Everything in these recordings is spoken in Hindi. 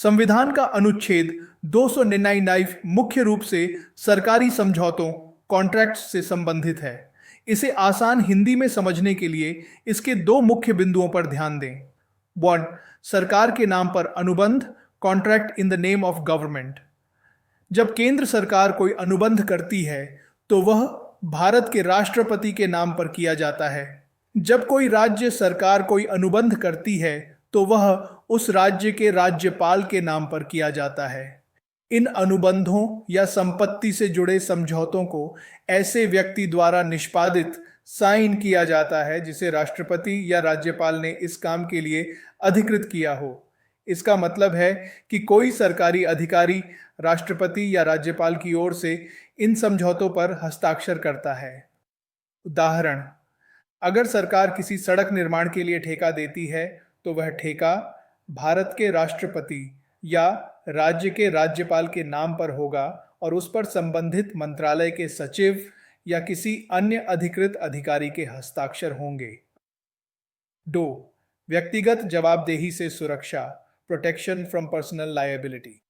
संविधान का अनुच्छेद 299 मुख्य रूप से सरकारी समझौतों कॉन्ट्रैक्ट से संबंधित है। इसे आसान हिंदी में समझने के लिए इसके दो मुख्य बिंदुओं पर ध्यान दें। 1. सरकार के नाम पर अनुबंध contract in the name of government. जब केंद्र सरकार कोई अनुबंध करती है तो वह भारत के राष्ट्रपति के नाम पर किया जाता है। जब कोई राज्य सरकार कोई अनुबंध करती है तो वह उस राज्य के राज्यपाल के नाम पर किया जाता है। इन अनुबंधों या संपत्ति से जुड़े समझौतों को ऐसे व्यक्ति द्वारा निष्पादित साइन किया जाता है जिसे राष्ट्रपति या राज्यपाल ने इस काम के लिए अधिकृत किया हो। इसका मतलब है कि कोई सरकारी अधिकारी राष्ट्रपति या राज्यपाल की ओर से इन समझौतों पर हस्ताक्षर करता है। उदाहरण, अगर सरकार किसी सड़क निर्माण के लिए ठेका देती है तो वह ठेका भारत के राष्ट्रपति या राज्य के राज्यपाल के नाम पर होगा और उस पर संबंधित मंत्रालय के सचिव या किसी अन्य अधिकृत अधिकारी के हस्ताक्षर होंगे। 2. व्यक्तिगत जवाबदेही से सुरक्षा प्रोटेक्शन फ्रॉम पर्सनल लायबिलिटी।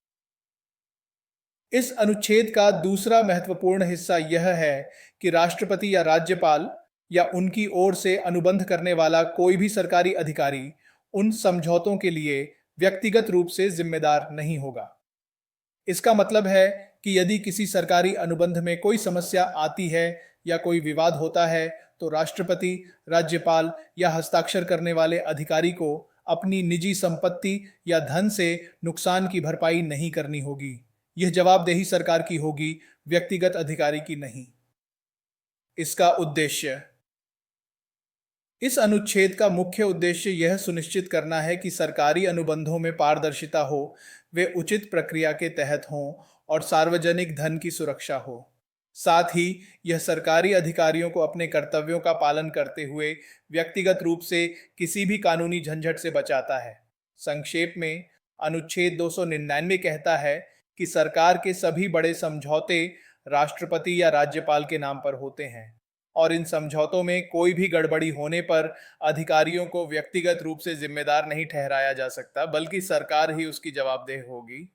इस अनुच्छेद का दूसरा महत्वपूर्ण हिस्सा यह है कि राष्ट्रपति या राज्यपाल या उनकी ओर से अनुबंध करने वाला कोई भी सरकारी अधिकारी उन समझौतों के लिए व्यक्तिगत रूप से जिम्मेदार नहीं होगा। इसका मतलब है कि यदि किसी सरकारी अनुबंध में कोई समस्या आती है या कोई विवाद होता है तो राष्ट्रपति, राज्यपाल या हस्ताक्षर करने वाले अधिकारी को अपनी निजी संपत्ति या धन से नुकसान की भरपाई नहीं करनी होगी। यह जवाबदेही सरकार की होगी, व्यक्तिगत अधिकारी की नहीं। इसका उद्देश्य। इस अनुच्छेद का मुख्य उद्देश्य यह सुनिश्चित करना है कि सरकारी अनुबंधों में पारदर्शिता हो, वे उचित प्रक्रिया के तहत हों और सार्वजनिक धन की सुरक्षा हो। साथ ही यह सरकारी अधिकारियों को अपने कर्तव्यों का पालन करते हुए व्यक्तिगत रूप से किसी भी कानूनी झंझट से बचाता है। संक्षेप में, अनुच्छेद 299 कहता है कि सरकार के सभी बड़े समझौते राष्ट्रपति या राज्यपाल के नाम पर होते हैं और इन समझौतों में कोई भी गड़बड़ी होने पर अधिकारियों को व्यक्तिगत रूप से जिम्मेदार नहीं ठहराया जा सकता, बल्कि सरकार ही उसकी जवाबदेह होगी।